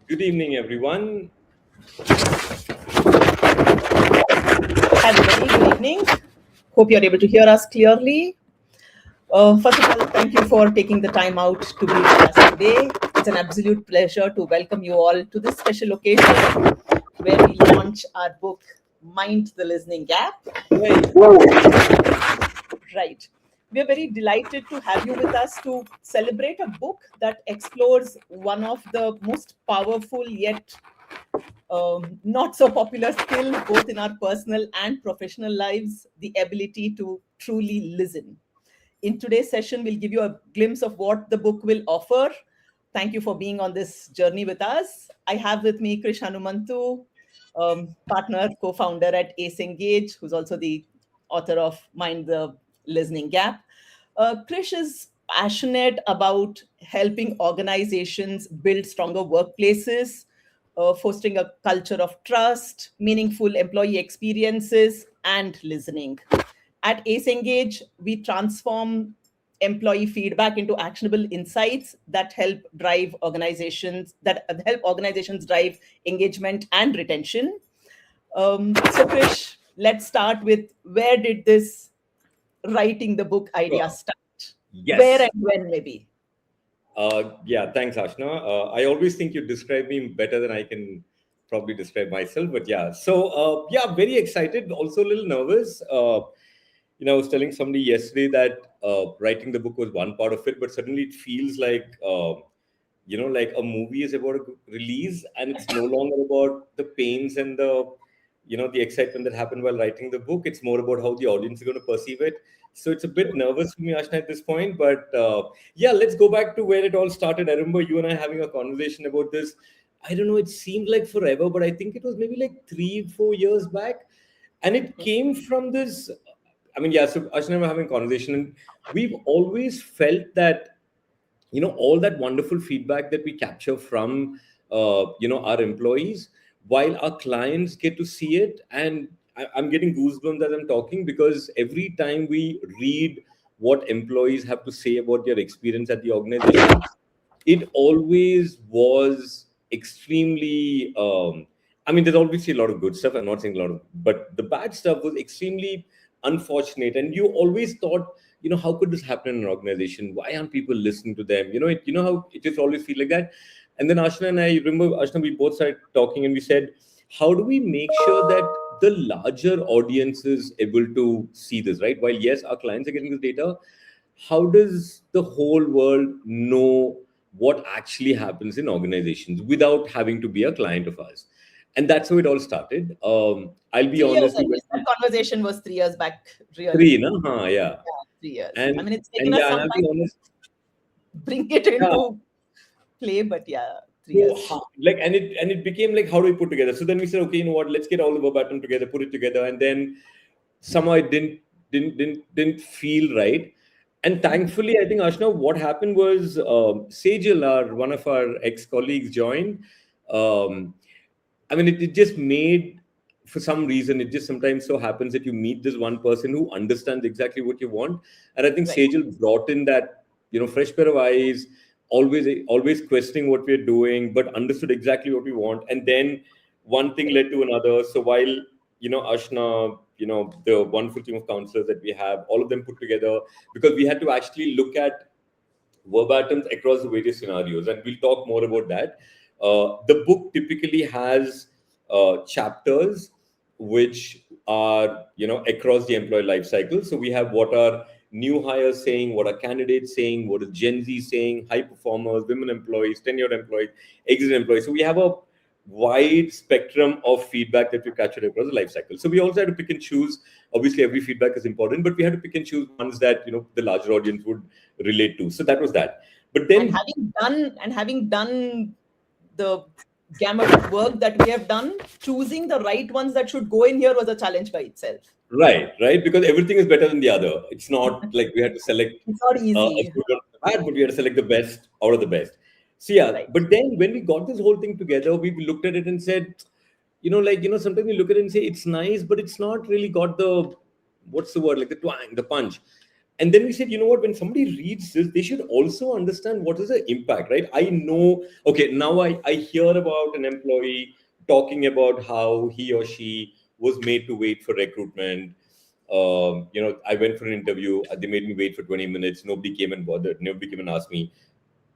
Good evening, everyone. Hello, good evening. Hope you're able to hear us clearly. First of all, thank you for taking the time out to be with us today. It's an absolute pleasure to welcome you all to this special occasion where we launch our book, Mind the Listening Gap. Right. We're very delighted to have you with us to celebrate a book that explores one of the most powerful yet not so popular skill, both in our personal and professional lives, the ability to truly listen. In today's session, we'll give you a glimpse of what the book will offer. Thank you for being on this journey with us. I have with me Krish Hanumanthu, partner, co-founder at AceNgage, who's also the author of Mind the Listening Gap. Krish is passionate about helping organizations build stronger workplaces, fostering a culture of trust, meaningful employee experiences, and listening. At AceNgage, we transform employee feedback into actionable insights that help organizations drive engagement and retention. So, Krish, let's start with where did this writing the book idea start? Yes. Where and when, maybe? Yeah, thanks, Ashna. I always think you describe me better than I can probably describe myself. But yeah, so yeah, very excited, also a little nervous. I was telling somebody yesterday that writing the book was one part of it, but suddenly it feels like, like a movie is about to release and it's no longer about the pains and the excitement that happened while writing the book. It's more about how the audience is going to perceive it. So it's a bit nervous for me, Ashna, at this point. But yeah, let's go back to where it all started. I remember you and I having a conversation about this. I don't know, it seemed like forever, but I think it was maybe like 3-4 years back. And it came from this. I mean, yeah, so Ashna and I were having a conversation, and we've always felt that, all that wonderful feedback that we capture from, our employees, while our clients get to see it. And I'm getting goosebumps as I'm talking, because every time we read what employees have to say about their experience at the organization, it always was extremely, I mean, there's obviously a lot of good stuff. I'm not saying a lot of, but the bad stuff was extremely unfortunate. And you always thought, how could this happen in an organization? Why aren't people listening to them? How it just always feel like that. And then Ashna and I remember, Ashna, we both started talking and we said, how do we make sure that the larger audience is able to see this, right? While yes, our clients are getting this data, how does the whole world know what actually happens in organizations without having to be a client of ours? And that's how it all started. I'll be honest. That conversation was 3 years back, really. 3, no? Yeah. Yeah, 3 years. And, I mean, it's taken us some time to bring it into play, but yeah, 3 years. Like, and it became like, how do we put together? So then we said, okay, you know what? Let's get all the verbatim together, put it together, and then somehow it didn't feel right. And thankfully, I think, Ashna, what happened was Sejal, one of our ex-colleagues, joined. I mean, it just made, for some reason, it just sometimes so happens that you meet this one person who understands exactly what you want. And I think Sejal brought in that, fresh pair of eyes, always questioning what we're doing, but understood exactly what we want. And then one thing led to another. So while, Ashna, the wonderful team of counselors that we have, all of them put together, because we had to actually look at verbatims across the various scenarios. And we'll talk more about that. The book typically has chapters which are, across the employee life cycle. So we have what are new hires saying, what are candidates saying, what is Gen Z saying, high performers, women employees, tenured employees, exit employees. So we have a wide spectrum of feedback that we captured across the life cycle. So we also had to pick and choose. Obviously, every feedback is important, but we had to pick and choose ones that, the larger audience would relate to. So that was that. But And then, having done the gamut of work that we have done, choosing the right ones that should go in here was a challenge by itself. right, because everything is better than the other. It's not like we had to select It's not a easy. good one from the bad, but we had to select the best out of the best. So yeah, Right. but then when we got this whole thing together, we looked at it and said, sometimes we look at it and say it's nice, but it's not really got the, what's the word, like the twang, the punch. And then we said, you know what, when somebody reads this, they should also understand what is the impact, right? I know, okay, now I hear about an employee talking about how he or she was made to wait for recruitment. I went for an interview, they made me wait for 20 minutes, nobody came and bothered, nobody came and asked me.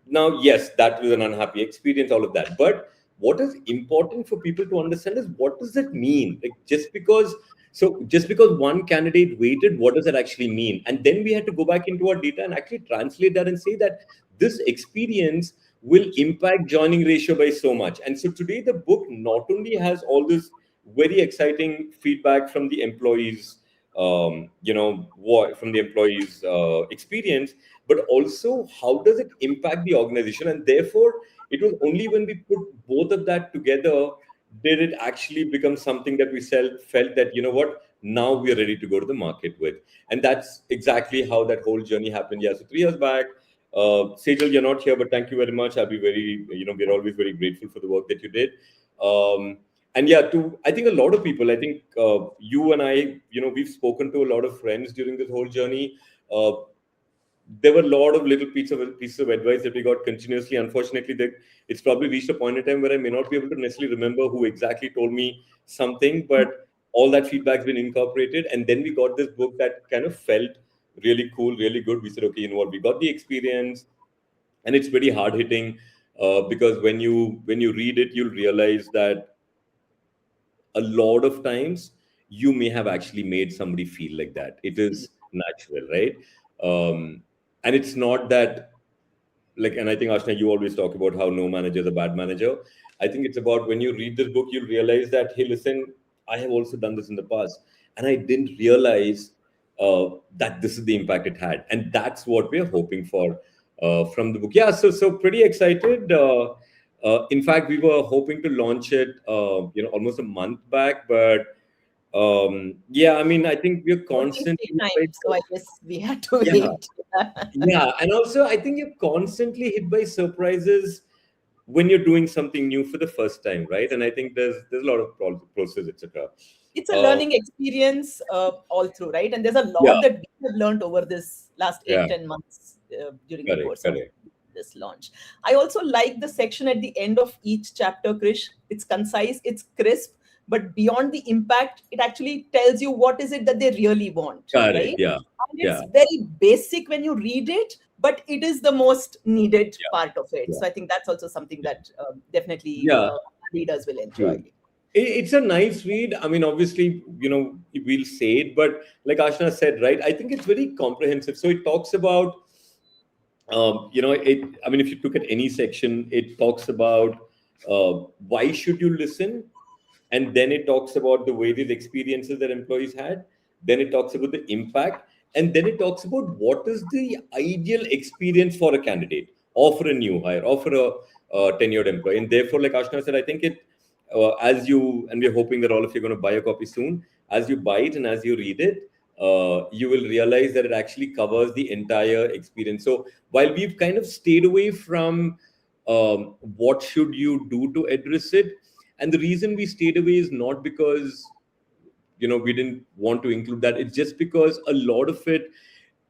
Now, yes, that was an unhappy experience, all of that. But what is important for people to understand is, what does that mean? Like, just because one candidate waited, what does that actually mean? And then we had to go back into our data and actually translate that and say that this experience will impact joining ratio by so much. And so today the book not only has all this very exciting feedback from the employees, from the employees' experience, but also how does it impact the organization. And therefore, it was only when we put both of that together did it actually become something that we felt that, you know what, now we are ready to go to the market with. And that's exactly how that whole journey happened. Yeah, so 3 years back, Sejal, you're not here, but thank you very much. I'll be very, we're always very grateful for the work that you did. And yeah, I think a lot of people, I think you and I, we've spoken to a lot of friends during this whole journey. Uh, there were a lot of little pieces of advice that we got continuously. Unfortunately, it's probably reached a point in time where I may not be able to necessarily remember who exactly told me something, but all that feedback's been incorporated. And then we got this book that kind of felt really cool, really good. We said, okay, you know what, we got the experience, and it's very hard hitting, because when you read it, you'll realize that a lot of times you may have actually made somebody feel like that. It is natural, right? And it's not that, like, and I think, Ashna, you always talk about how no manager is a bad manager. I think it's about, when you read this book, you'll realize that, hey, listen, I have also done this in the past, and I didn't realize that this is the impact it had. And that's what we're hoping for from the book. Yeah, so pretty excited. In fact, we were hoping to launch it, almost a month back, but yeah, I mean, I think we're All things take constantly, time, so I guess we had to yeah, wait. yeah, and also I think you're constantly hit by surprises when you're doing something new for the first time, right? And I think there's a lot of process, etc. It's a Uh, learning experience all through, right? And there's a yeah, lot that we have learned over this last yeah, 8-10 months during the correct, course of correct. this launch. I also like the section at the end of each chapter, Krish. It's concise, it's crisp, but beyond the impact, it actually tells you what is it that they really want, Correct, right? yeah, And it's yeah, very basic when you read it, but it is the most needed yeah, part of it. yeah, So I think that's also something that definitely yeah, readers will enjoy. true. It's a nice read. I mean, obviously, we'll say it, but like Ashna said, right, I think it's very comprehensive. So it talks about, I mean, if you look at any section, it talks about why should you listen, and then it talks about the various experiences that employees had. Then it talks about the impact, and then it talks about what is the ideal experience for a candidate, or for a new hire, or for a tenured employee. And therefore, like Ashna said, I think it, as you, and we're hoping that all of you are going to buy a copy soon. As you buy it and as you read it, you will realize that it actually covers the entire experience. So while we've kind of stayed away from what should you do to address it, and the reason we stayed away is not because we didn't want to include that. It's just because a lot of it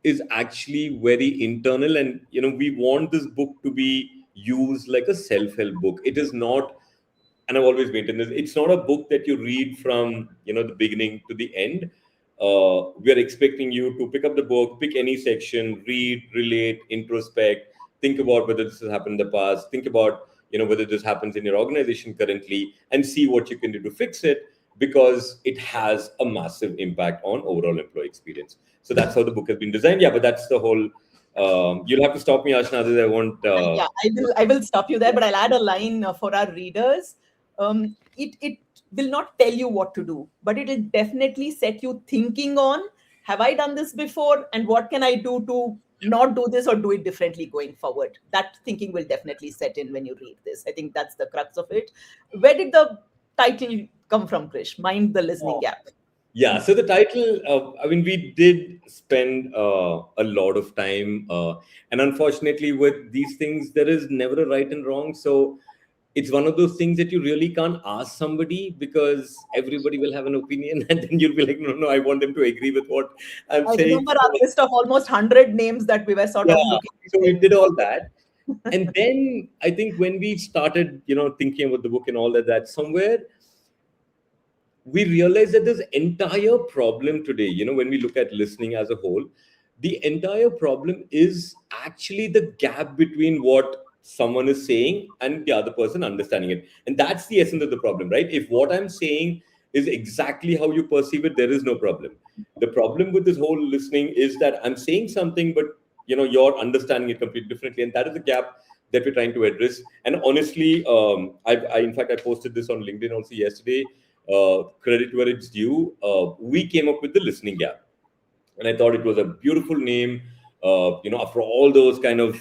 is actually very internal, and we want this book to be used like a self-help book. It is not, and I've always maintained this, it's not a book that you read from the beginning to the end. We are expecting you to pick up the book, pick any section, read, relate, introspect, think about whether this has happened in the past, think about whether this happens in your organization currently, and see what you can do to fix it, because it has a massive impact on overall employee experience. So that's how the book has been designed. Yeah, but that's the whole. You'll have to stop me, Ashna, otherwise I won't. Yeah, I will stop you there, but I'll add a line for our readers. It will not tell you what to do, but it will definitely set you thinking on, have I done this before, and what can I do to not do this or do it differently going forward. That thinking will definitely set in when you read this. I think that's the crux of it. Where did the title come from, Krish? Mind the listening gap. Yeah, so the title, I mean, we did spend a lot of time, and unfortunately, with these things, there is never a right and wrong. So it's one of those things that you really can't ask somebody because everybody will have an opinion, and then you'll be like, no, no, I want them to agree with what I'm I saying. remember our list of almost 100 names that we were sort Yeah, of looking so we at. did all that. And then I think when we started, thinking about the book and all that, that somewhere we realize that this entire problem today, when we look at listening as a whole, the entire problem is actually the gap between what someone is saying and the other person understanding it. And that's the essence of the problem, right? If what I'm saying is exactly how you perceive it, there is no problem. The problem with this whole listening is that I'm saying something, but you're understanding it completely differently. And that is the gap that we're trying to address. And honestly, in fact, I posted this on LinkedIn also yesterday. Credit where it's due. We came up with the listening gap, and I thought it was a beautiful name. After all those kind of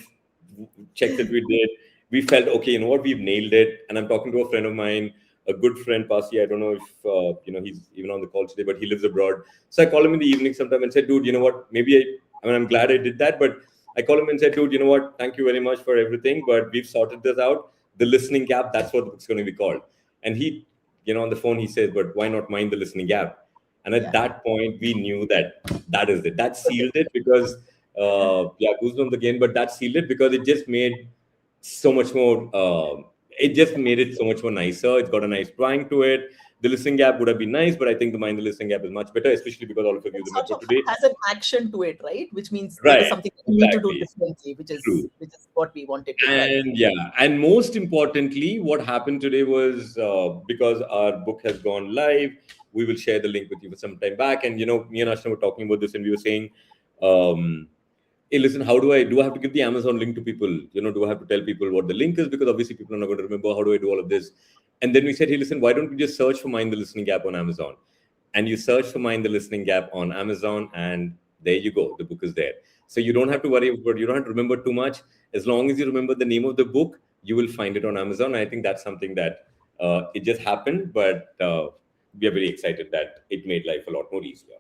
checks that we did, we felt okay. You know what? We've nailed it. And I'm talking to a friend of mine, a good friend, Pasi. I don't know if he's even on the call today, but he lives abroad. So I call him in the evening sometime and said, "Dude, you know what? Maybe I'm glad I did that, but." I call him and said, dude, you know what? Thank you very much for everything, but we've sorted this out. The listening gap, that's what it's going to be called. And he, on the phone, he says, but why not mind the listening gap? And at Yeah. that point, we knew that that is it. That sealed it because, goosebumps again, but that sealed it because it just made so much more, it just made it so much more nicer. It's got a nice twang to it. The listening gap would have been nice, but I think the mind the listening gap is much better, especially because all of you use It the sort metro of today. has an action to it, right? Which means there is Right. something you need to do Exactly. differently, which True. is what we wanted to drive. And yeah, and most importantly, what happened today was because our book has gone live, we will share the link with you for some time back. And me and Ashna were talking about this, and we were saying, um, "Hey, listen, how do I have to give the Amazon link to people? Do I have to tell people what the link is? Because obviously people are not going to remember. How do I do all of this?" And then we said, "Hey, listen, why don't we just search for Mind the Listening Gap on Amazon?" And you search for Mind the Listening Gap on Amazon, and there you go. The book is there. So you don't have to worry about, you don't have to remember too much. As long as you remember the name of the book, you will find it on Amazon. I think that's something that it just happened, but we are very excited that it made life a lot more easier.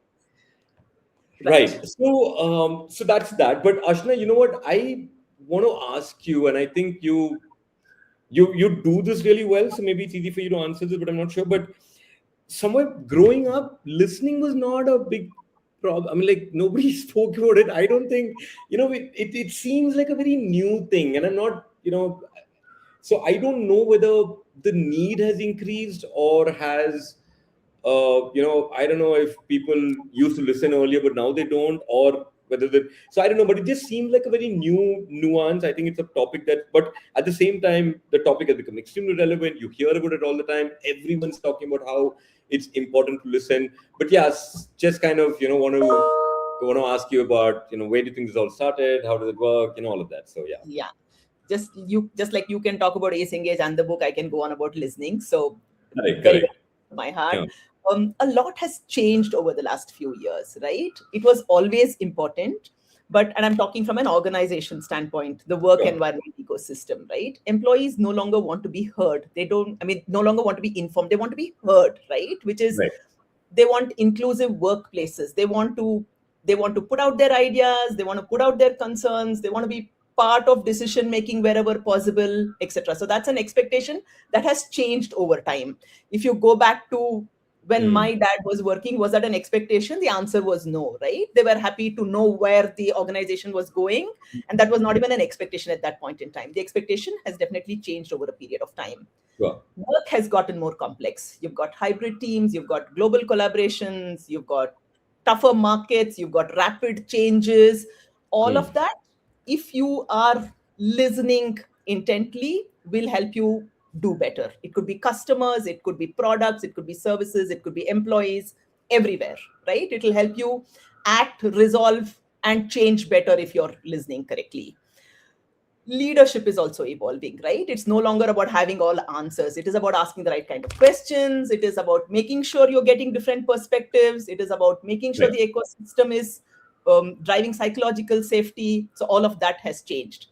Right. So that's that. But Ashna, you know what? I want to ask you, and I think you do this really well. So maybe it's easy for you to answer this, but I'm not sure. But somewhere growing up, listening was not a big problem. I mean, like nobody spoke about it. I don't think, it seems like a very new thing. And I'm not, so I don't know whether the need has increased or has, I don't know if people used to listen earlier, but now they don't, or whether so I don't know, but it just seems like a very new nuance. I think it's a topic but at the same time, the topic has become extremely relevant. You hear about it all the time. Everyone's talking about how it's important to listen. But yes, just kind of, want to ask you about, where do you think this all started? How does it work? All of that. So yeah. Yeah. Just like you can talk about AceNgage and the book, I can go on about listening. So Correct, very, correct. very my heart. Yeah. A lot has changed over the last few years, right? It was always important, and I'm talking from an organization standpoint, the work Sure. environment ecosystem, right? Employees no longer want to be heard. No longer want to be informed. They want to be heard, right? Which is, Right. they want inclusive workplaces. They want to put out their ideas. They want to put out their concerns. They want to be part of decision making wherever possible, etc. So that's an expectation that has changed over time. If you go back to when my dad was working, was that an expectation? The answer was no, right? They were happy to know where the organization was going, and that was not even an expectation at that point in time. The expectation has definitely changed over a period of time. Sure. Work has gotten more complex. You've got hybrid teams, you've got global collaborations, you've got tougher markets, you've got rapid changes. All of that, if you are listening intently, will help you do better. It could be customers, it could be products, it could be services, it could be employees, everywhere, right? It will help you act, resolve, and change better if you're listening correctly. Leadership is also evolving, right? It's no longer about having all answers. It is about asking the right kind of questions. It is about making sure you're getting different perspectives. It is about making sure Right. the ecosystem is driving psychological safety. So all of that has changed.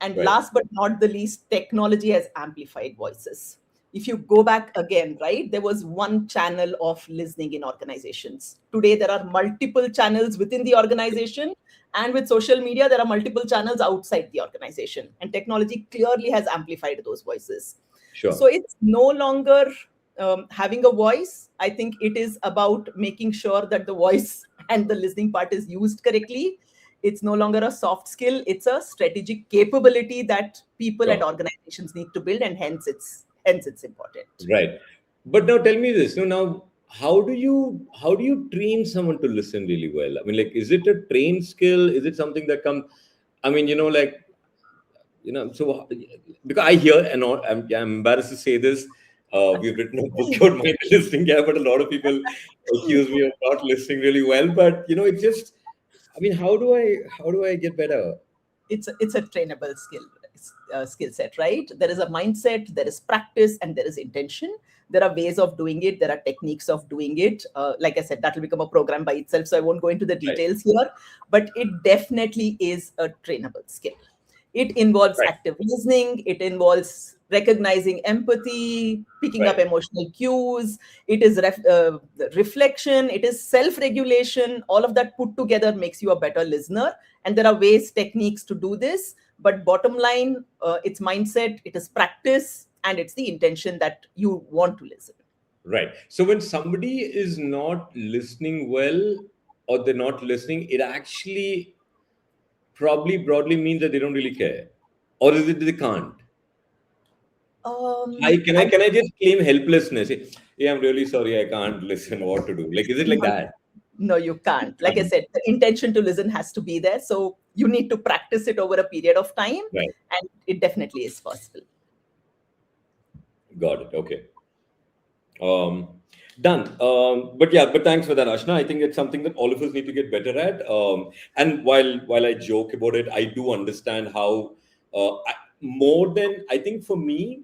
And Right. last but not the least, technology has amplified voices. If you go back again, right, there was one channel of listening in organizations. Today, there are multiple channels within the organization. And with social media, there are multiple channels outside the organization. And technology clearly has amplified those voices. So Sure. it's no longer having a voice. I think it is about making sure that the voice and the listening part is used correctly. It's no longer a soft skill, it's a strategic capability that people and Sure. organizations need to build, and hence it's important. Right. But now tell me this. Now, how do you train someone to listen really well? I mean, like, is it a trained skill? Is it something that comes? I mean, like, so because I hear, and I'm embarrassed to say this. We've written a book about my listening gap, but a lot of people accuse me of not listening really well. But it's just, I mean, how do I get better? It's a trainable skill set, right? There is a mindset, there is practice, and there is intention. There are ways of doing it, there are techniques of doing it. Like I said, that will become a program by itself, so I won't go into the Right. details here, but it definitely is a trainable skill. It involves Right. active listening, it involves recognizing empathy, picking up Right. emotional cues, it is reflection, it is self regulation. All of that put together makes you a better listener. And there are ways, techniques to do this. But bottom line, it's mindset, it is practice, and it's the intention that you want to listen. Right. So when somebody is not listening well, or they're not listening, it actually probably broadly means that they don't really care, or is it they can't? I can I I can I just claim helplessness? Yeah, I'm really sorry, I can't listen. What to do? Like, is it like no, that? no, you can't. Like I said, the intention to listen has to be there. So you need to practice it over a period of time, Right. and it definitely is possible. Got it. Okay. Um, Done. But thanks for that, Ashna. I think it's something that all of us need to get better at. And while I joke about it, I do understand how more than I think for me,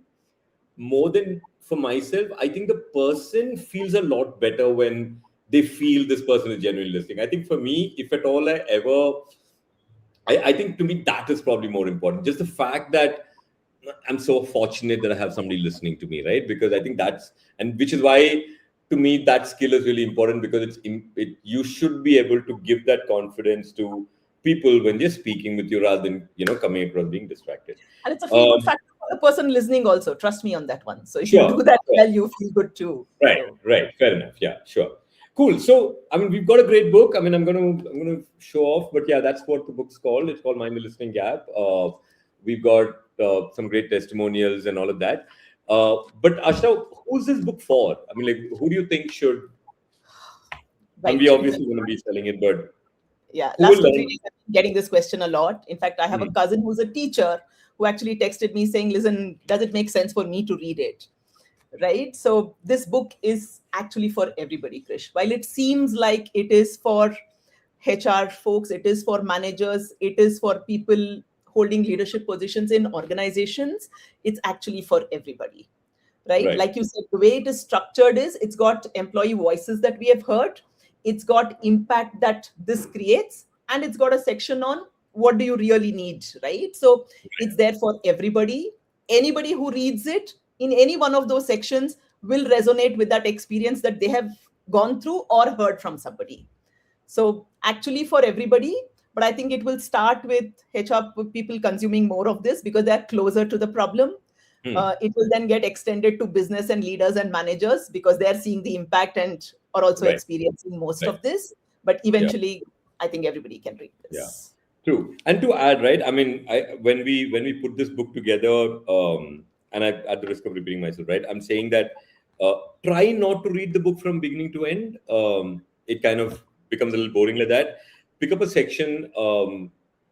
more than for myself, I think the person feels a lot better when they feel this person is genuinely listening. I think for me, if at all I ever, I think to me that is probably more important. Just the fact that I'm so fortunate that I have somebody listening to me, right? Because I think and which is why to me that skill is really important, because you should be able to give that confidence to people when they're speaking with you, rather than coming across being distracted. And it's a feel good Um, factor for the person listening also. Trust me on that one. So if you sure, do that sure. well, you feel good too. Right, So right. Fair enough. Yeah, sure. Cool. So, I mean, we've got a great book. I mean, I'm gonna show off, but yeah, that's what the book's called. It's called Mind the Listening Gap. We've got some great testimonials and all of that. But Ashna, who's this book for? I mean, like, who do you think should? And we right. obviously going to be selling it, but Yeah, who will last 2 3 learn? days I've been getting this question a lot. In fact, I have a Hmm, cousin who's a teacher who actually texted me saying, listen, does it make sense for me to read it? Right. So this book is actually for everybody, Krish. While it seems like it is for HR folks, it is for managers, it is for people holding leadership positions in organizations, it's actually for everybody. Right, right, like you said, the way it is structured is it's got employee voices that we have heard, it's got impact that this creates, and it's got a section on what do you really need, right? So it's there for everybody. Anybody who reads it in any one of those sections will resonate with that experience that they have gone through or heard from somebody. So actually for everybody, but I think it will start with HR people consuming more of this because they're closer to the problem. hmm, It will then get extended to business and leaders and managers because they're seeing the impact and are also right, experiencing most right. of this. But Yeah. eventually, I think everybody can read Yeah, this. true. And to add, right? I mean, when we put this book together, and I, at the risk of repeating myself, right? I'm saying that uh, try not to read the book from beginning to end. It kind of becomes a little boring like that. Pick up a section,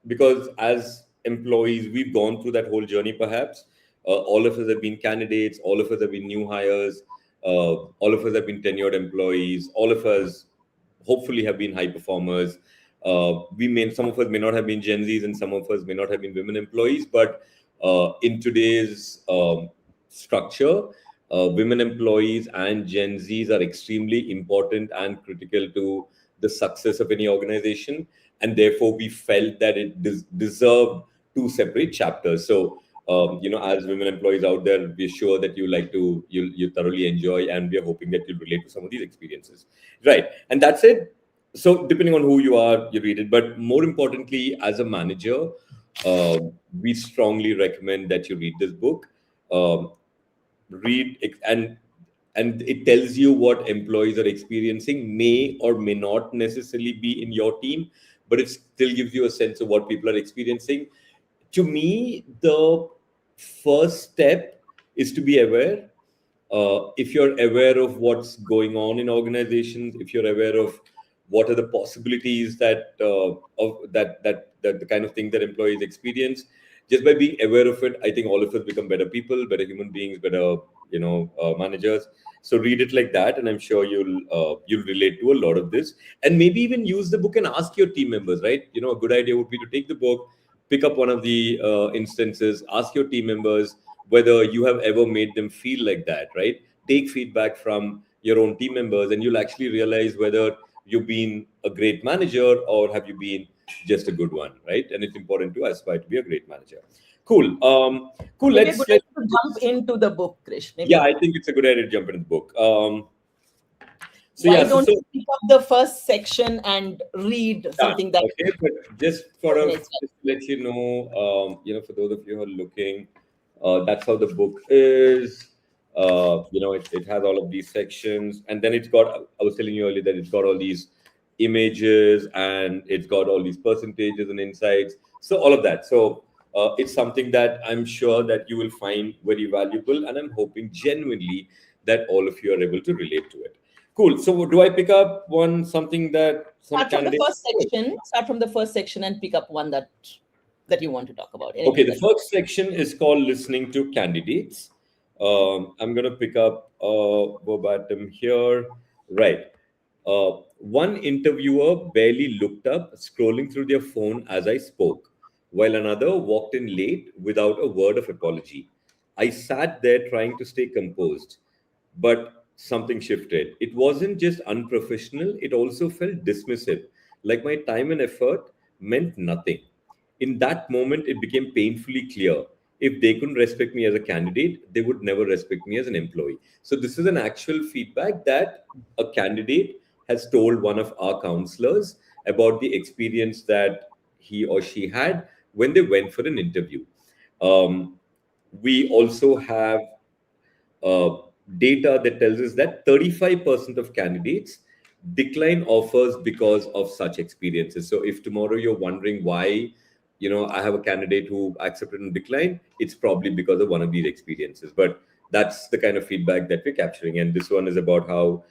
because as employees, we've gone through that whole journey. Perhaps all of us have been candidates. All of us have been new hires. All of us have been tenured employees. All of us hopefully have been high performers. Some of us may not have been Gen Zs, and some of us may not have been women employees, but in today's structure, women employees and Gen Zs are extremely important and critical to the success of any organization, and therefore we felt that it deserved two separate chapters. So, as women employees out there, we're sure that you thoroughly enjoy, and we're hoping that you'll relate to some of these experiences, right? And that's it. So, depending on who you are, you read it. But more importantly, as a manager, uh, we strongly recommend that you read this book. Um, read ex- and it tells you what employees are experiencing, may or may not necessarily be in your team, but it still gives you a sense of what people are experiencing. To me, the first step is to be aware. If you're aware of what's going on in organizations, if you're aware of what are the possibilities that the kind of thing that employees experience, just by being aware of it, I think all of us become better people, better human beings, better managers. So read it like that, and I'm sure you'll relate to a lot of this, and maybe even use the book and ask your team members. Right? A good idea would be to take the book, pick up one of the instances, ask your team members whether you have ever made them feel like that, right? Take feedback from your own team members, and you'll actually realize whether you've been a great manager or have you been just a good one, right? And it's important to aspire to be a great manager. Cool. Cool. Maybe a good Let's idea to jump into the book, Krish. Yeah, Maybe I think it's a good idea to jump into the book. So why yeah, so, don't so you pick up the first section and read yeah, something that okay, but just resonates? just to let you know, for those of you who are looking, that's how the book is. It has all of these sections, and then it's got. I was telling you earlier that it's got all these images, and it's got all these percentages and insights. So all of that. So it's something that I'm sure that you will find very valuable, and I'm hoping genuinely that all of you are able to relate to it. Cool. So do I pick up one something that some Start from the candidate? first section. Start from the first section and pick up one that you want to talk about. Okay, Anything the that first section is called listening to candidates. I'm going to pick up verbatim here. Right. One interviewer barely looked up, scrolling through their phone as I spoke, while another walked in late without a word of apology. I sat there trying to stay composed, but something shifted. It wasn't just unprofessional, it also felt dismissive, like my time and effort meant nothing. In that moment, it became painfully clear. If they couldn't respect me as a candidate, they would never respect me as an employee. So, this is an actual feedback that a candidate has told one of our counselors about the experience that he or she had when they went for an interview. Um, we also have uh, data that tells us that 35% of candidates decline offers because of such experiences. So if tomorrow you're wondering why, I have a candidate who accepted and declined, it's probably because of one of these experiences. But that's the kind of feedback that we're capturing. And this one is about how,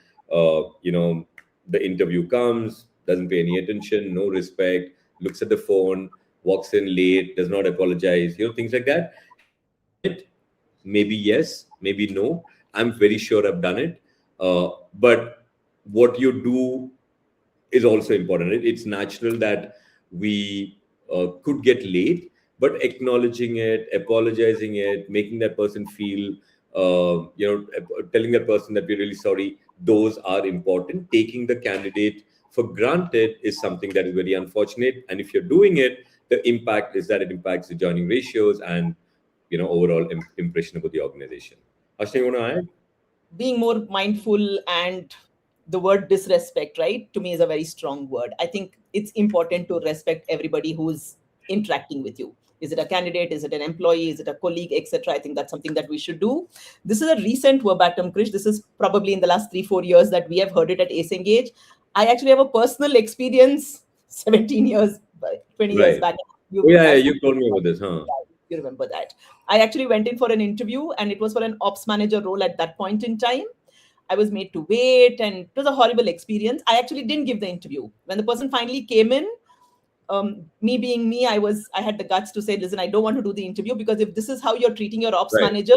the interview comes, doesn't pay any attention, no respect, looks at the phone, walks in late, does not apologize, things like that. Have you done it? Maybe yes, maybe no. I'm very sure I've done it. But what you do is also important. It's natural that we could get late, but acknowledging it, apologizing it, making that person feel, telling that person that we're really sorry, those are important. Taking the candidate for granted is something that is very unfortunate. And if you're doing it, the impact is that it impacts the joining ratios and overall impression about the organization. Ashna, you want to add? being more mindful, and the word disrespect, right, to me is a very strong word. I think it's important to respect everybody who's interacting with you. Is it a candidate, is it an employee, is it a colleague, etc.? I think that's something that we should do. This is a recent verbatim, Krish. This is probably in the last 3-4 years that we have heard it at AceNgage. I actually have a personal experience 17 years 20 years Right. back. Oh, You yeah, asked, you told me about this, huh? you remember that. I actually went in for an interview, and it was for an ops manager role at that point in time. I was made to wait, and it was a horrible experience. I actually didn't give the interview. When the person finally came in, me being me, I had the guts to say, listen, I don't want to do the interview, because if this is how you're treating your ops Right. manager,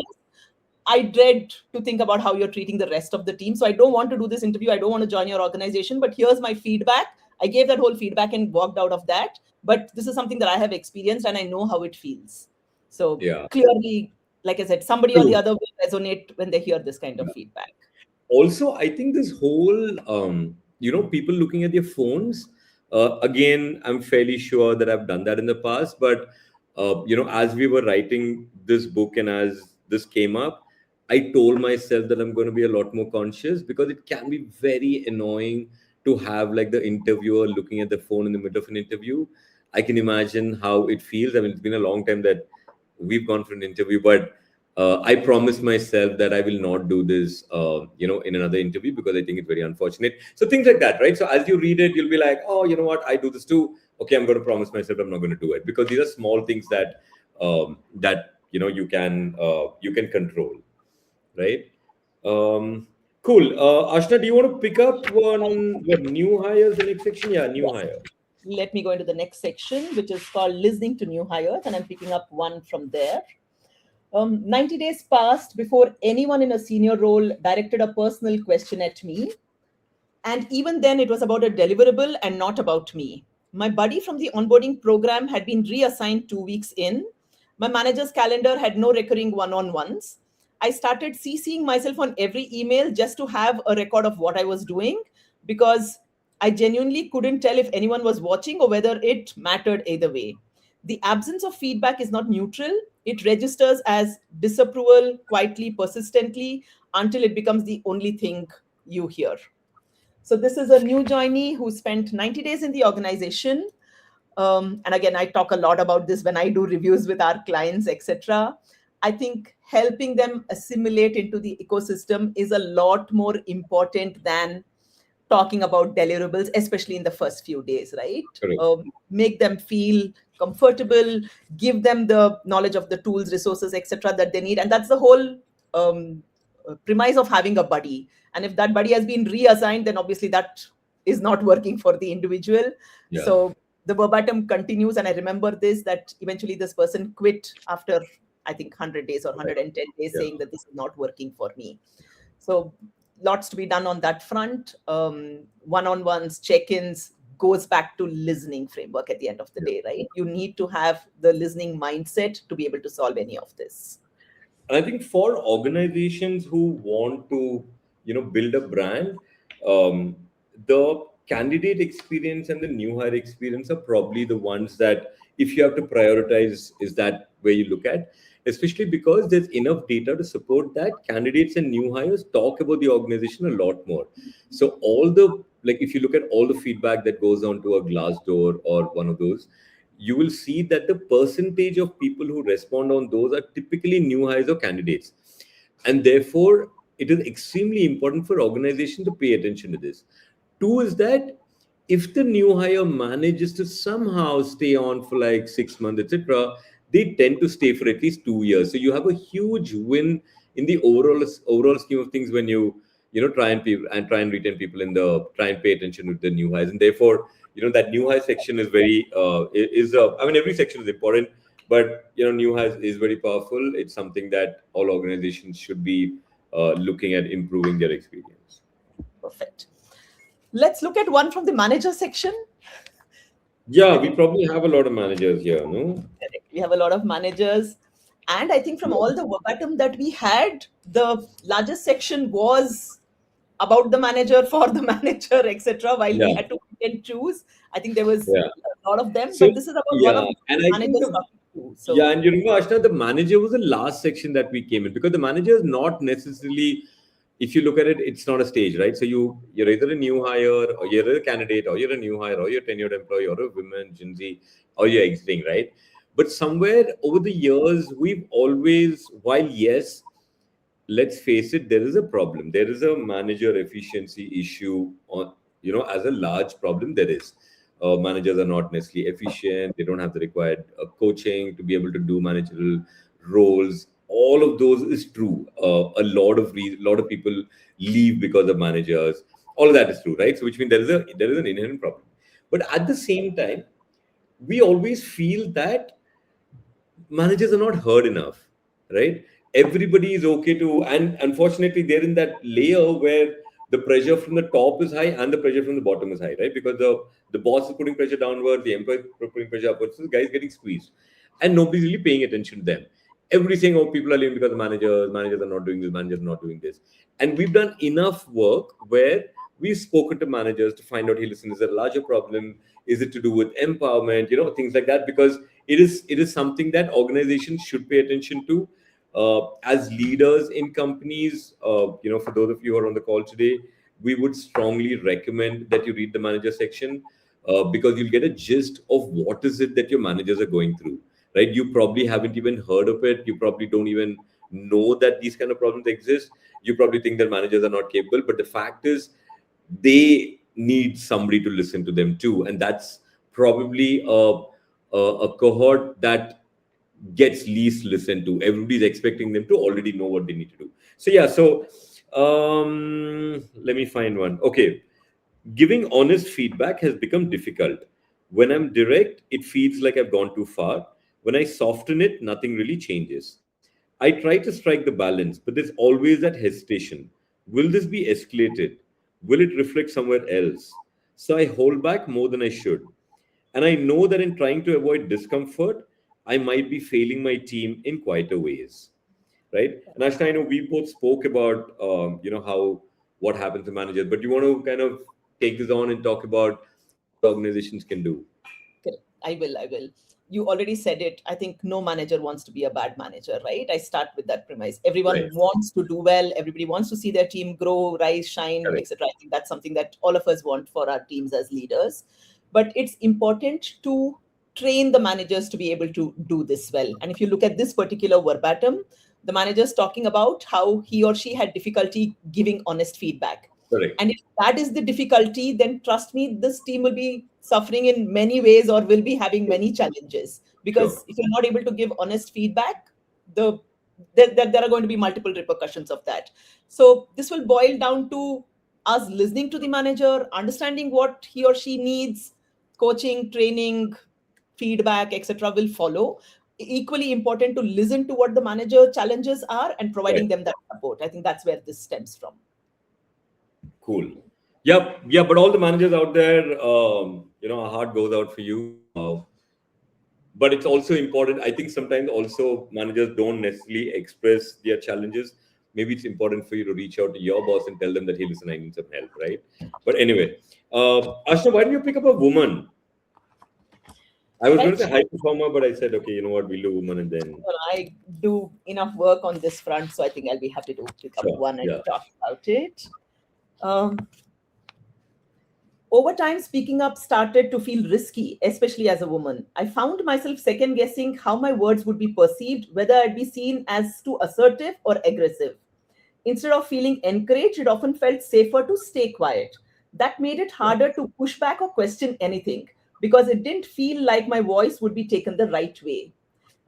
I dread to think about how you're treating the rest of the team. So I don't want to do this interview. I don't want to join your organization, but here's my feedback. I gave that whole feedback and walked out of that. But this is something that I have experienced, and I know how it feels. So Yeah. clearly, like I said, somebody on the True. other will resonate when they hear this kind of feedback. Also, I think this whole people looking at their phones, again, I'm fairly sure that I've done that in the past, but as we were writing this book and as this came up, I told myself that I'm going to be a lot more conscious, because it can be very annoying to have like the interviewer looking at the phone in the middle of an interview. I can imagine how it feels. I mean, it's been a long time that we've gone for an interview, but I promised myself that I will not do this, in another interview, because I think it's very unfortunate. So things like that, right? So as you read it, you'll be like, oh, you know what? I do this too. Okay, I'm going to promise myself I'm not going to do it, because these are small things that you can control, right? Um, cool. Ashna, do you want to pick up on what new hires, the next section? Yeah, new Yes. hire. Let me go into the next section, which is called Listening to New Hires, and I'm picking up one from there. 90 days passed before anyone in a senior role directed a personal question at me. And even then, it was about a deliverable and not about me. My buddy from the onboarding program had been reassigned 2 weeks in. My manager's calendar had no recurring one on ones. I started CCing myself on every email just to have a record of what I was doing, because I genuinely couldn't tell if anyone was watching or whether it mattered either way. The absence of feedback is not neutral, it registers as disapproval quietly, persistently, until it becomes the only thing you hear. So this is a new joinee who spent 90 days in the organization. And again, I talk a lot about this when I do reviews with our clients, etc. I think helping them assimilate into the ecosystem is a lot more important than talking about deliverables, especially in the first few days, right? Correct. Make them feel comfortable, give them the knowledge of the tools, resources, etc., that they need. And that's the whole premise of having a buddy. And if that buddy has been reassigned, then obviously that is not working for the individual. Yeah. So the verbatim continues. And I remember this, that eventually this person quit after, I think, 100 days or Right. 110 days, Yeah. saying that this is not working for me. So lots to be done on that front. One-on-ones, check-ins, goes back to listening framework at the end of the Yeah. day, right? You need to have the listening mindset to be able to solve any of this. And I think for organizations who want to, build a brand, um, the candidate experience and the new hire experience are probably the ones that, if you have to prioritize, is that where you look at, especially because there's enough data to support that candidates and new hires talk about the organization a lot more. So if you look at all the feedback that goes on to a Glassdoor or one of those, you will see that the percentage of people who respond on those are typically new hires or candidates. And therefore, it is extremely important for organization to pay attention to this. Two is that if the new hire manages to somehow stay on for like 6 months, etc., they tend to stay for at least 2 years. So you have a huge win in the overall scheme of things when you try and retain people in the try and pay attention to the new hires. And therefore, that new hire section is very I mean, every section is important, but new hires is very powerful. It's something that all organizations should be looking at improving their experience. Perfect. Let's look at one from the manager section. Yeah, I we think probably have a lot of managers here, no? we have a lot of managers. And I think from all the verbatim that we had, the largest section was about the manager, for the manager, etc. While we Yeah, had to pick and choose, I think there was yeah. a lot of them, So but this is about one yeah, of the and I think managers talking to. yeah, So and Ashna, the manager was the last section that we came in, because the manager is not necessarily, if you look at it, it's not a stage, right? So you're either a new hire, or you're a candidate, or you're a new hire, or you're a tenured employee, or a woman, Gen Z, or you're exiting, right? But somewhere over the years, we've always, while yes, let's face it, there is a problem. There is a manager efficiency issue on, as a large problem there is. Managers are not necessarily efficient. They don't have the required coaching to be able to do managerial roles. All of those is true. A lot of people leave because of managers. All of that is true, right? So which means there is an inherent problem. But at the same time, we always feel that managers are not heard enough, right? Everybody is okay to, and unfortunately, they're in that layer where the pressure from the top is high and the pressure from the bottom is high, right? Because the boss is putting pressure downward, the employee is putting pressure upwards, so the guy is getting squeezed, and nobody's really paying attention to them. everything, oh, people are leaving because managers are not doing this, managers are not doing this. And we've done enough work where we've spoken to managers to find out, hey, listen, is there a larger problem? Is it to do with empowerment? Things like that, because it is something that organizations should pay attention to. As leaders in companies, for those of you who are on the call today, we would strongly recommend that you read the manager section, because you'll get a gist of what is it that your managers are going through, right? You probably haven't even heard of it. You probably don't even know that these kind of problems exist. You probably think that managers are not capable, but the fact is they need somebody to listen to them too. And that's probably a cohort that gets least listened to. Everybody's expecting them to already know what they need to do. So yeah, so let me find one. Okay. Giving honest feedback has become difficult. When I'm direct, it feels like I've gone too far. When I soften it, nothing really changes. I try to strike the balance, but there's always that hesitation. Will this be escalated? Will it reflect somewhere else? So I hold back more than I should. And I know that in trying to avoid discomfort, I might be failing my team in quieter ways, right? And Ashna, I know we both spoke about, how what happens to managers, but you want to kind of take this on and talk about what organizations can do. Correct. I will. You already said it. I think no manager wants to be a bad manager, right? I start with that premise. Right. Everyone wants to do well. Everybody wants to see their team grow, rise, shine, Correct. etc. I think that's something that all of us want for our teams as leaders. But it's important to train the managers to be able to do this well. And if you look at this particular verbatim, the manager's talking about how he or she had difficulty giving honest feedback. Correct. And if that is the difficulty, then trust me, this team will be suffering in many ways or will be having many challenges. Sure. Because if you're not able to give honest feedback, the there are going to be multiple repercussions of that. So this will boil down to us listening to the manager, understanding what he or she needs, coaching, training, feedback, etc. will follow. Equally important to listen to what the manager challenges are and Right. providing them that support. I think that's where this stems from. Cool. Yep. Yeah. But all the managers out there, our heart goes out for you. But it's also important. I think sometimes also managers don't necessarily express their challenges. Maybe it's important for you to reach out to your boss and tell them that, hey, listen, I need some help, right? But anyway, Ashna, why don't you pick up a woman? I was going to Right. say high performer, but I said, okay, you know what, we'll do woman and then. Well, I do enough work on this front, so I think I'll be happy to pick up Sure. one and Yeah. talk about it. Um, Over time, speaking up started to feel risky, especially as a woman. I found myself second guessing how my words would be perceived, whether I'd be seen as too assertive or aggressive. Instead of feeling encouraged, it often felt safer to stay quiet. That made it Yeah. harder to push back or question anything because it didn't feel like my voice would be taken the right way.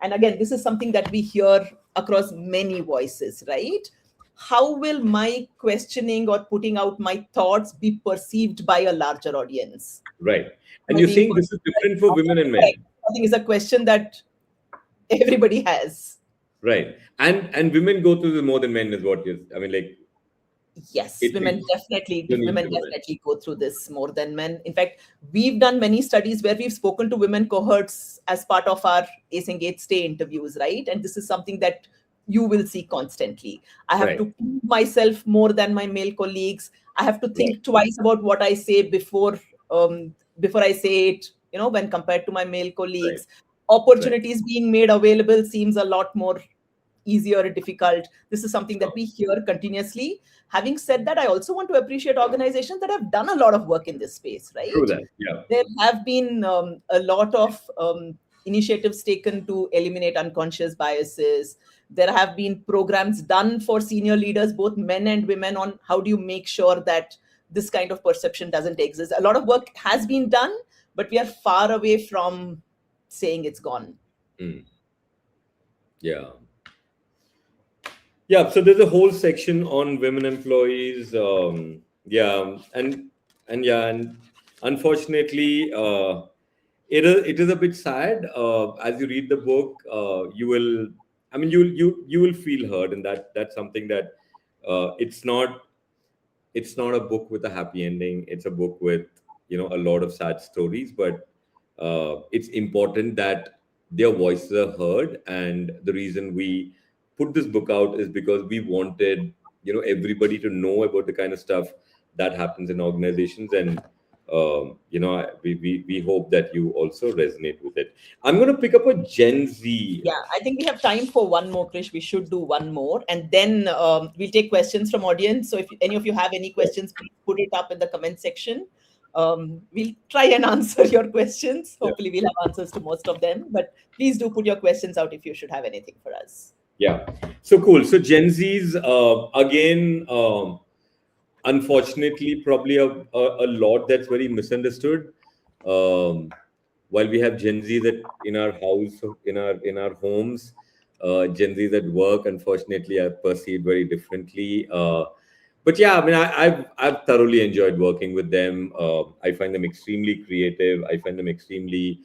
And again, this is something that we hear across many voices, right? How will my questioning or putting out my thoughts be perceived by a larger audience? Right. Am And I you're being saying this perceived is the right? different for women and Correct. men. I think it's a question that everybody has. Right. And women go through this more than men is what you, I mean, like, Yes, women it's definitely unique women to women. definitely go through this more than men. In fact, we've done many studies where we've spoken to women cohorts as part of our AceNgage stay interviews, right? And this is something that you will see constantly. I have Right. to prove myself more than my male colleagues. I have to Right. think twice about what I say before I say it. When compared to my male Right. colleagues, Right. opportunities being made available seems a lot more easier or difficult. This is something that Sure. we hear continuously. Having said that, I also want to appreciate organizations that have done a lot of work in this space, True right? that. Yeah. There have been a lot of initiatives taken to eliminate unconscious biases. There have been programs done for senior leaders, both men and women, on how do you make sure that this kind of perception doesn't exist. A lot of work has been done, but we are far away from saying it's gone. Mm. Yeah. Yeah, so there's a whole section on women employees. Yeah, and yeah, and unfortunately, it is a bit sad. As you read the book, you will, I mean, you will feel hurt, and that's something that it's not a book with a happy ending. It's a book with a lot of sad stories, but it's important that their voices are heard. And the reason we put this book out is because we wanted, everybody to know about the kind of stuff that happens in organizations. And we hope that you also resonate with it. I'm going to pick up a Gen Z. Yeah, I think we have time for one more, Krish. We should do one more, and then we'll take questions from audience. So if any of you have any questions, please put it up in the comment section. We'll try and answer your questions. Yeah. Hopefully, we'll have answers to most of them. But please do put your questions out if you should have anything for us. Yeah. So cool. So Gen Zs, again, unfortunately, probably a lot that's very misunderstood. Um, while we have Gen Z that in our house, in our homes, Gen Zs at work, unfortunately, are perceived very differently. But yeah, I mean, I've thoroughly enjoyed working with them. I find them extremely creative. I find them extremely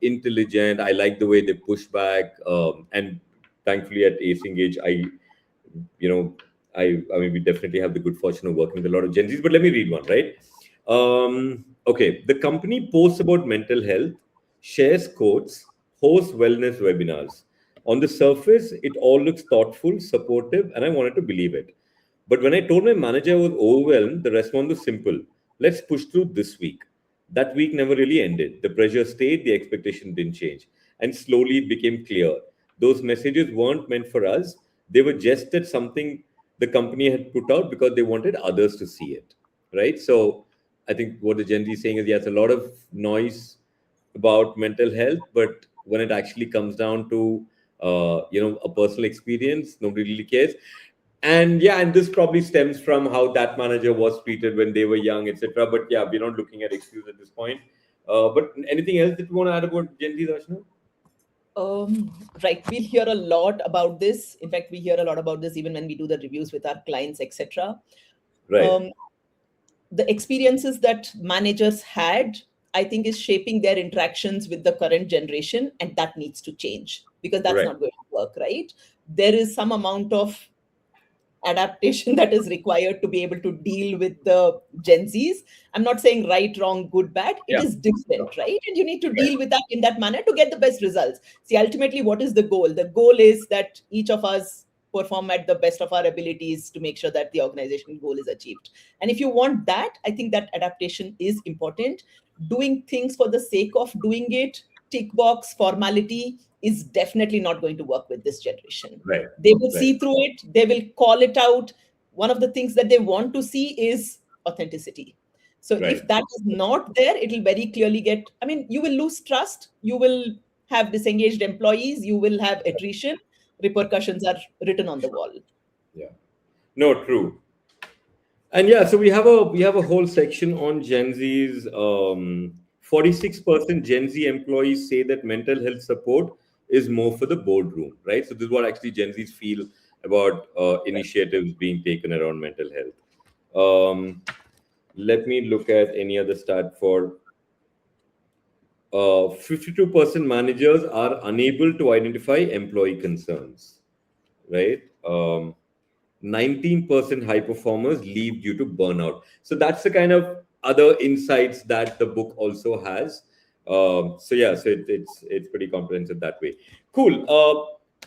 intelligent. I like the way they push back. And thankfully, at AceNgage, you know, I mean, we definitely have the good fortune of working with a lot of Gen Zs. But let me read one, right? Okay, the company posts about mental health, shares quotes, hosts wellness webinars. On the surface, it all looks thoughtful, supportive, and I wanted to believe it. But when I told my manager I was overwhelmed, the response was simple: let's push through this week. That week never really ended. The pressure stayed, the expectation didn't change. And slowly it became clear. Those messages weren't meant for us, they were just that something the company had put out because they wanted others to see it. Right? So I think what the Gen Z is saying is, yes, a lot of noise about mental health, but when it actually comes down to a personal experience, nobody really cares. And yeah, and this probably stems from how that manager was treated when they were young, etc. But yeah, we're not looking at excuse at this point. But anything else that you want to add about Gen Z, Darshana? Right, we'll hear a lot about this. In fact, we hear a lot about this even when we do the reviews with our clients, etc. Right, Um, the experiences that managers had, I think, is shaping their interactions with the current generation, and that needs to change because that's right, not going to work, right? There is some amount of adaptation that is required to be able to deal with the Gen Zs. I'm not saying right, wrong, good, bad. It yeah, is different, right? And you need to right, deal with that in that manner to get the best results. See, ultimately, what is the goal? The goal is that each of us perform at the best of our abilities to make sure that the organization goal is achieved. And if you want that, I think that adaptation is important. Doing things for the sake of doing it, tick box, formality, is definitely not going to work with this generation. right, They will right, see through it, they will call it out. One of the things that they want to see is authenticity. So right. if that is not there, it will very clearly get, I mean, you will lose trust, you will have disengaged employees, you will have attrition, repercussions are written on the wall. Yeah. No, true. And yeah, so we have a whole section on Gen Z's. 46% Gen Z employees say that mental health support is more for the boardroom, right? So this is what actually Gen Z's feel about initiatives being taken around mental health. Let me look at any other stat for 52% managers are unable to identify employee concerns, right? 19% high performers leave due to burnout. So that's the kind of other insights that the book also has. So yeah, so it's pretty comprehensive that way. Cool.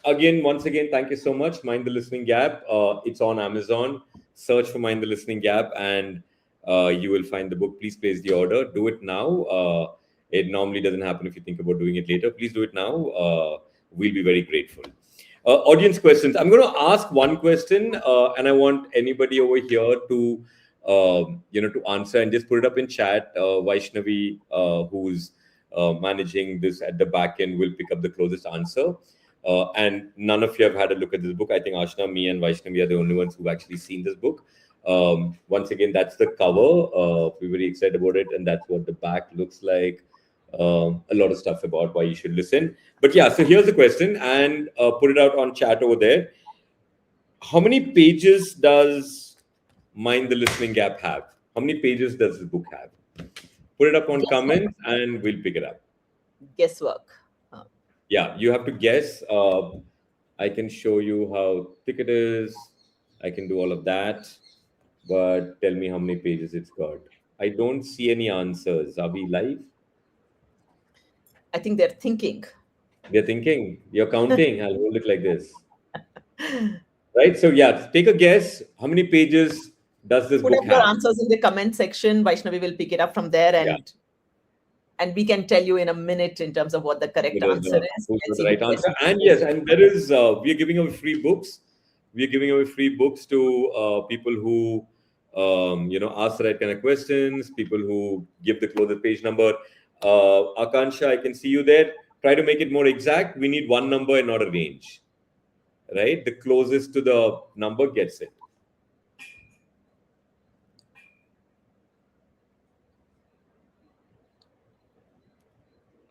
Once again, thank you so much. Mind the Listening Gap. It's on Amazon. Search for Mind the Listening Gap, and you will find the book. Please place the order. Do it now. It normally doesn't happen if you think about doing it later. Please do it now. We'll be very grateful. Audience questions. I'm going to ask one question, and I want anybody over here to, to answer and just put it up in chat. Vaishnavi, who's managing this at the back end, will pick up the closest answer. And none of you have had a look at this book. I think Ashna, me, and Vaishnavi are the only ones who've actually seen this book. Once again, that's the cover. We're very excited about it, and that's what the back looks like. A lot of stuff about why you should listen. But yeah, so here's the question, and put it out on chat over there. How many pages does Mind the Listening Gap have? How many pages does this book have? Put it up on Guesswork. comments, and we'll pick it up. Guesswork. Yeah, you have to guess. I can show you how thick it is. I can do all of that. But tell me how many pages it's got. I don't see any answers. Are we live? I think they're thinking. They're thinking, you're counting. I'll hold it like this. Right? So, yeah, take a guess. How many pages does this Put book up your have? answers in the comment section. Vaishnavi will pick it up from there, Yeah. and we can tell you in a minute in terms of what the correct answer is. Who's got Let's the see who right answer? gets And yes, and there is, we are giving away free books. We are giving away free books to people who, ask the right kind of questions, people who give the closest page number. Akansha, I can see you there. Try to make it more exact. We need one number and not a range, right? The closest to the number gets it.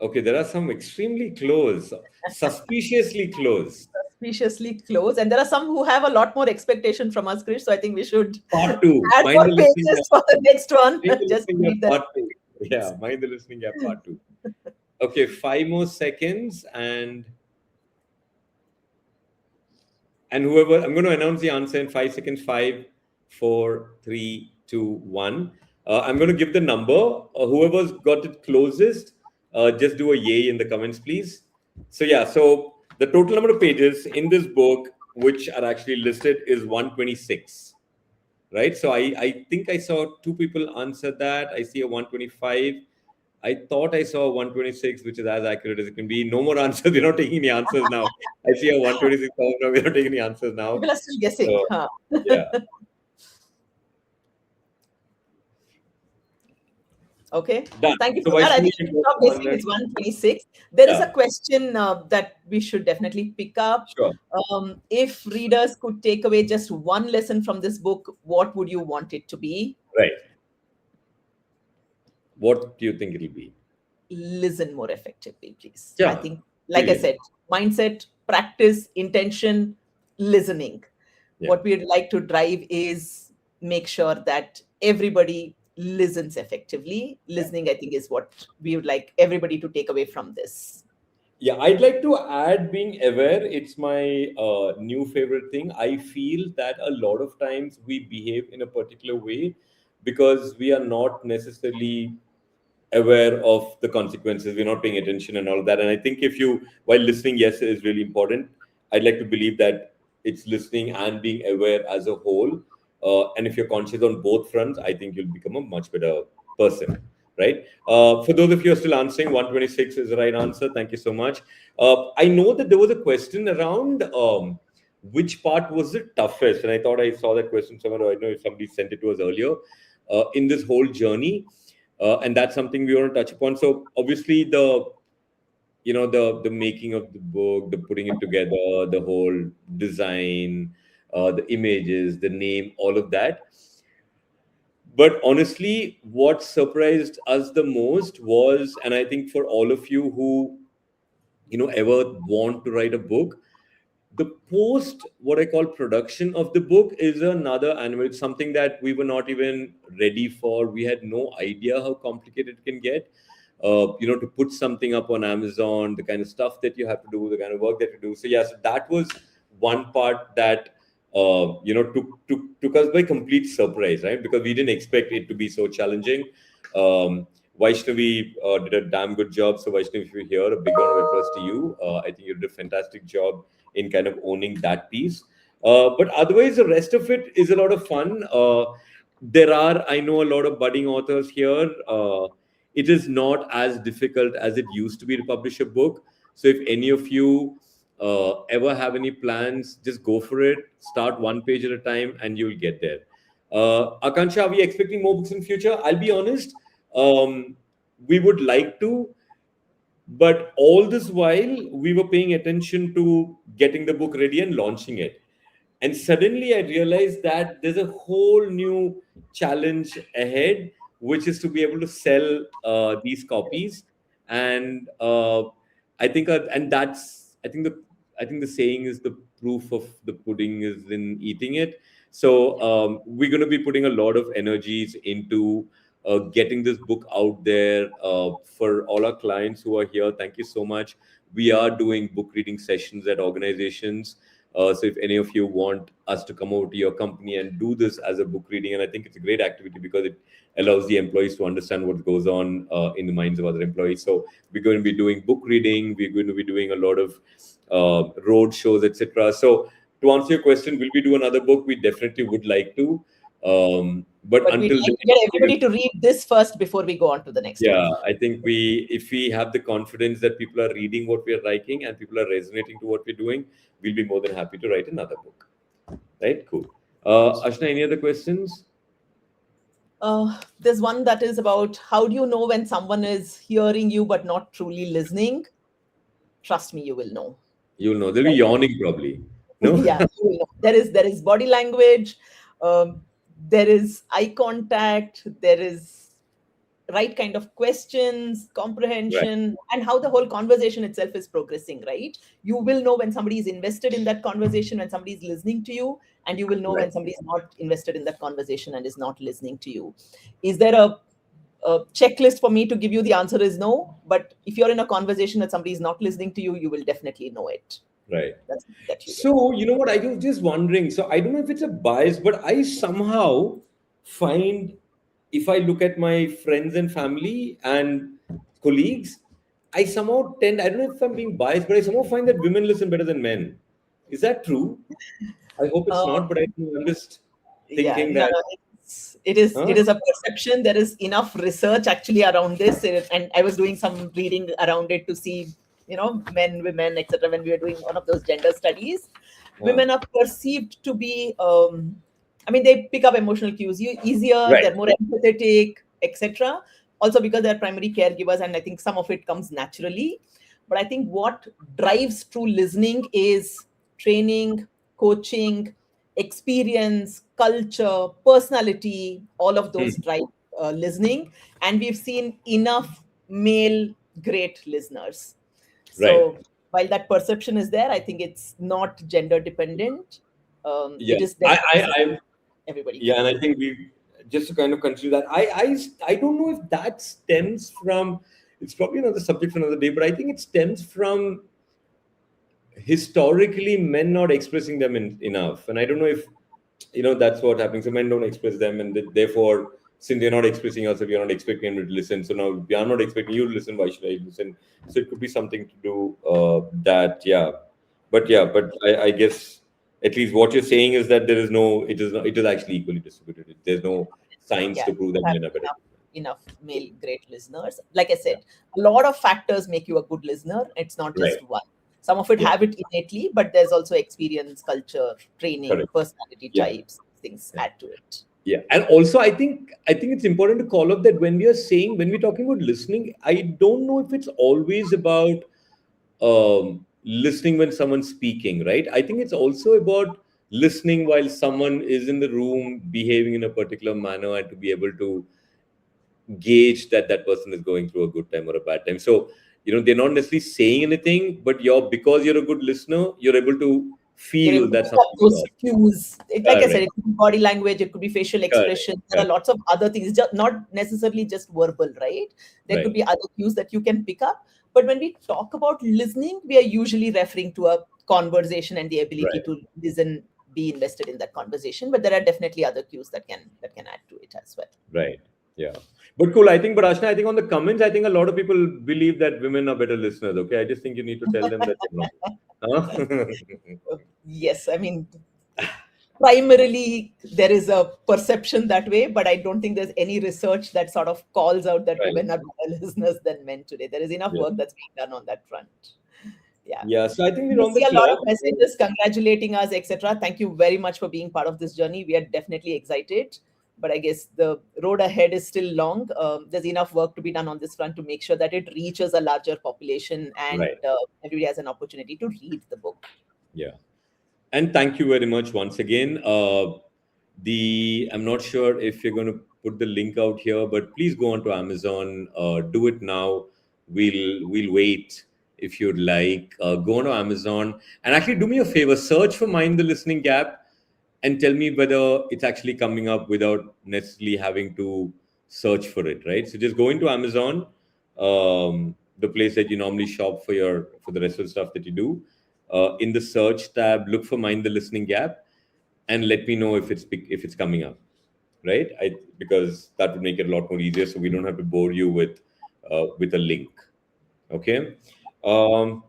Okay, there are some extremely close, suspiciously close. suspiciously close. And there are some who have a lot more expectation from us, Krish. So I think we should Part two. add Mind more the listening pages gap. for the next one, Mind the just to listening gap meet the. part two. Yeah, mind the listening gap part two. Okay, 5 more seconds, and whoever, I'm going to announce the answer in 5 seconds. Five, four, three, two, one. I'm going to give the number. Whoever's got it closest, just do a yay in the comments, please. So yeah, so the total number of pages in this book, which are actually listed, is 126. Right? So I think I saw two people answer that. I see a 125. I thought I saw 126, which is as accurate as it can be. No more answers. We're not taking any answers now. I see a 126. No, we're not taking any answers now. People are still guessing. So, yeah. Okay. Done. Thank you So for that. I Vaishnavi, think you we go stop for guessing. 100. It's 126. There is a Yeah, question that we should definitely pick up. sure. If readers could take away just one lesson from this book, what would you want it to be? Right. What do you think it'll be? Listen more effectively, please. I Yeah, think, like I brilliant. said, mindset, practice, intention, listening. Yeah. What we'd like to drive is make sure that everybody listens effectively. Listening, I think, is what we would like everybody to take away from this. Yeah, I'd like to add being aware. It's my new favorite thing. I feel that a lot of times we behave in a particular way because we are not necessarily aware of the consequences. We're not paying attention and all of that. And I think if you, while listening, yes, it is really important. I'd like to believe that it's listening and being aware as a whole. And if you're conscious on both fronts, I think you'll become a much better person, right? For those of you who are still answering, 126 is the right answer. Thank you so much. I know that there was a question around which part was the toughest, and I thought I saw that question somewhere. Or I know if somebody sent it to us earlier in this whole journey, and that's something we want to touch upon. So obviously the making of the book, the putting it together, the whole design, the images, the name, all of that. But honestly, what surprised us the most was, and I think for all of you who ever want to write a book, the post, what I call production of the book, is another animal. It's something that we were not even ready for. We had no idea how complicated it can get. To put something up on Amazon, the kind of stuff that you have to do, the kind of work that you do. So yes, that was one part that took us by complete surprise, right? Because we didn't expect it to be so challenging. Vaishnavi did a damn good job. So Vaishnavi, if you're here, a big round of applause to you. I think you did a fantastic job in kind of owning that piece. But otherwise, the rest of it is a lot of fun. I know a lot of budding authors here. It is not as difficult as it used to be to publish a book. So if any of you ever have any plans, just go for it. Start one page at a time, and you'll get there. Akansha, are we expecting more books in future? I'll be honest. We would like to, but all this while we were paying attention to getting the book ready and launching it. And suddenly I realized that there's a whole new challenge ahead, which is to be able to sell these copies. And I think, and that's, I think the saying is the proof of the pudding is in eating it. So we're going to be putting a lot of energies into getting this book out there for all our clients who are here. Thank you so much. We are doing book reading sessions at organizations. So if any of you want us to come over to your company and do this as a book reading, and I think it's a great activity because it allows the employees to understand what goes on in the minds of other employees. So we're going to be doing book reading. We're going to be doing a lot of road shows, etc. So to answer your question, will we do another book? We definitely would like to. But But we'd until like to then, get everybody to read this first before we go on to the next one. yeah, I think if we have the confidence that people are reading what we are writing and people are resonating to what we're doing, we'll be more than happy to write another book. Right? Cool. Ashna, any other questions? There's one that is about how do you know when someone is hearing you but not truly listening? Trust me, you will know. You'll know. They'll be yawning probably. No? Yeah, you will know. There is body language, there is eye contact, there is right kind of questions, Right. comprehension, and how the whole conversation itself is progressing, right? You will know when somebody is invested in that conversation, when somebody is listening to you, and you will know Right. when somebody is not invested in that conversation and is not listening to you. Is there a checklist for me to give you? The answer is no. But if you're in a conversation that somebody is not listening to you, you will definitely know it. Right. That's that you will. So, you know what? I was just wondering. So, I don't know if it's a bias, but I somehow find if I look at my friends and family and colleagues, I somehow tend, I don't know if I'm being biased, but I somehow find that women listen better than men. Is that true? I hope it's Uh, not, but I'm just yeah, thinking no, that, no, it is huh? it is a perception. There is enough research actually around this, and I was doing some reading around it to see, men, women, etc. When we were doing one of those gender studies, Huh. women are perceived to be, I mean, they pick up emotional cues easier, Right. they're more empathetic, etc. Also because they're primary caregivers, and I think some of it comes naturally. But I think what drives true listening is training, coaching, experience, culture, personality, all of Hmm. those drive listening. And we've seen enough male great listeners. Right. So while that perception is there, I think it's not gender dependent. Yeah. It is I, definitely I, everybody yeah, can. and I think we just to kind of continue that. I don't know if that stems from. It's probably another subject for another day, but I think it stems from historically men not expressing them enough, and I don't know if that's what happening. So men don't express them, and therefore, since they're not expressing yourself, you're not expecting them to listen. So now we are not expecting you to listen. Why should I listen? So it could be something to do that. Yeah, but I guess at least what you're saying is that there is no. It is not, it is actually equally distributed. There's no science Yeah, to prove you that have men are better. enough male great listeners. Like I Yeah. said, a lot of factors make you a good listener. It's not Right. just one. Some of it Yeah. have it innately, but there's also experience, culture, training, Correct. personality Yeah. types. Things Yeah. add to it. Yeah, and also I think it's important to call up that when we're talking about listening, I don't know if it's always about listening when someone's speaking, right? I think it's also about listening while someone is in the room behaving in a particular manner and to be able to gauge that that person is going through a good time or a bad time. So they're not necessarily saying anything, but because you're a good listener, you're able to You're feel able to that pick up something's those off. cues. Like I said, Correct. it could be body language, it could be facial Correct. expression. There are Correct. lots of other things, just not necessarily just verbal, right? There could Right. be other cues that you can pick up. But when we talk about listening, we are usually referring to a conversation and the ability Right. to listen, be invested in that conversation. But there are definitely other cues that can add to it as well. Right. Yeah. But cool. Ashna, I think on the comments, I think a lot of people believe that women are better listeners. Okay. I just think you need to tell them that they're wrong. Huh? Yes, I mean, primarily there is a perception that way, but I don't think there's any research that sort of calls out that Right. women are better listeners than men today. There is enough Yeah. work that's being done on that front. Yeah. Yeah. So I think we're We on the see a lot of clock. messages congratulating us, etc. Thank you very much for being part of this journey. We are definitely excited, but I guess the road ahead is still long. There's enough work to be done on this front to make sure that it reaches a larger population and Right. everybody has an opportunity to read the book. Yeah. And thank you very much once again. I'm not sure if you're going to put the link out here, but please go on to Amazon. Do it now. We'll wait if you'd like. Go on to Amazon and actually do me a favor. Search for Mind the Listening Gap and tell me whether it's actually coming up without necessarily having to search for it. Right. So just go into Amazon, the place that you normally shop for the rest of the stuff that you do. in the search tab, look for Mind the Listening Gap, and let me know if it's coming up, right? Because that would make it a lot more easier, so we don't have to bore you with a link. Okay. Um,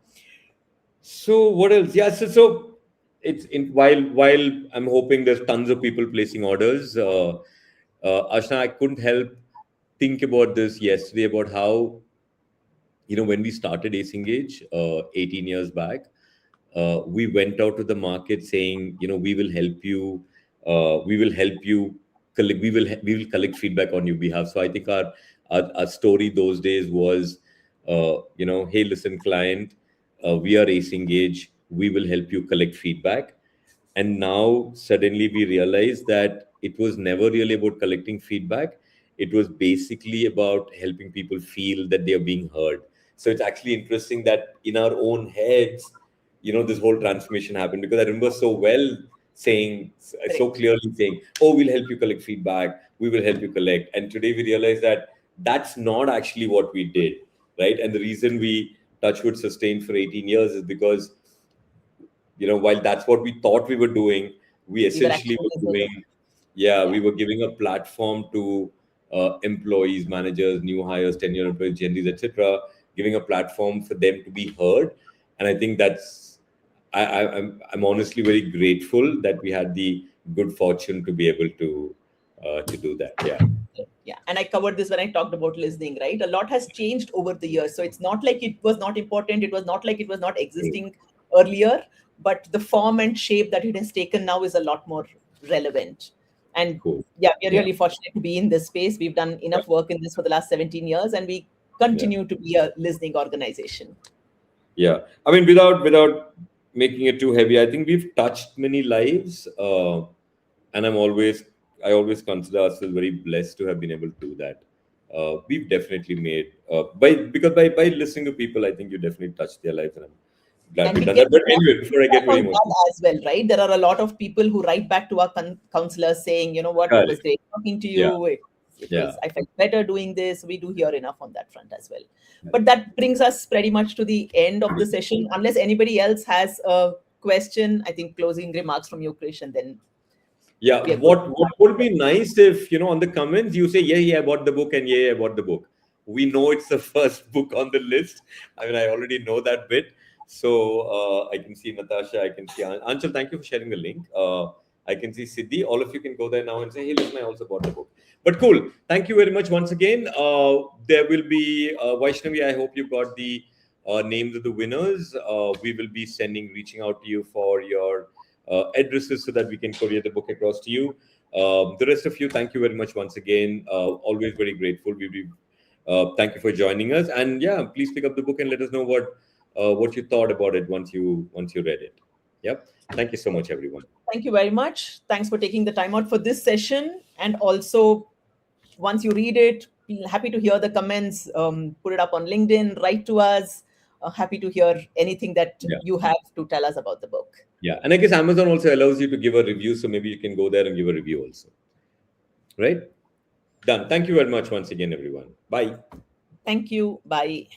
so what else? Yeah. So it's while I'm hoping there's tons of people placing orders. Ashna, I couldn't help think about this yesterday about how, when we started AceNgage 18 years back, we went out to the market saying, we will help you collect, we will collect feedback on your behalf. So I think our story those days was, hey, listen, client, we are AceNgage, we will help you collect feedback. And now suddenly we realize that it was never really about collecting feedback. It was basically about helping people feel that they are being heard. So it's actually interesting that in our own heads, this whole transformation happened, because I remember so well saying, so Correct. clearly saying, oh, we'll help you collect feedback, we will help you collect. And today we realize that that's not actually what we did, right? And the reason we Touchwood sustained for 18 years is because, while that's what we thought we were doing, we We were essentially actually were listening. doing, yeah, Yeah. we were giving a platform to employees, managers, new hires, tenure employees, Gen Zs, etc., giving a platform for them to be heard. And I think I'm honestly very grateful that we had the good fortune to be able to do that. Yeah. Yeah, and I covered this when I talked about listening, right? A lot has changed over the years, so it's not like it was not important, it was not like it was not Cool. existing earlier, but the form and shape that it has taken now is a lot more relevant. And Cool. yeah, we're Yeah. really fortunate to be in this space. We've done Yeah. enough work in this for the last 17 years, and we Yeah. continue to be a listening organization. Yeah, I mean, without making it too heavy, I think we've touched many lives, and I always consider ourselves very blessed to have been able to do that. We've definitely made by listening to people, I think you definitely touched their lives, and I'm glad And we've we done get that. But a lot of anyway, before I get feedback very on emotional, that as well, right? There are a lot of people who write back to our counselors saying, you know what, it was correct. great talking to Yeah, you. It yeah, was, I felt better doing this. We do hear enough on that front as well. But that brings us pretty much to the end of the session. Unless anybody else has a question, I think closing remarks from you, Krish, and then yeah. we are good. What would be nice if, on the comments you say, yeah, yeah, I bought the book, and yeah, yeah, I bought the book. We know it's the first book on the list. I mean, I already know that bit. So I can see Natasha, I can see Anshul. Thank you for sharing the link. I can see Siddhi. All of you can go there now and say, hey, listen, I also bought the book. But cool. Thank you very much once again. There will be Vaishnavi. I hope you got the names of the winners. We will be reaching out to you for your addresses so that we can courier the book across to you. The rest of you, thank you very much once again. Always very grateful. Thank you for joining us, and yeah, please pick up the book and let us know what you thought about it once you read it. Yep. Thank you so much, everyone. Thank you very much. Thanks for taking the time out for this session. And also, once you read it, happy to hear the comments. Put it up on LinkedIn, write to us. Happy to hear anything that Yeah. you have to tell us about the book. Yeah, and I guess Amazon also allows you to give a review, so maybe you can go there and give a review also. Right? Done. Thank you very much once again, everyone. Bye. Thank you. Bye.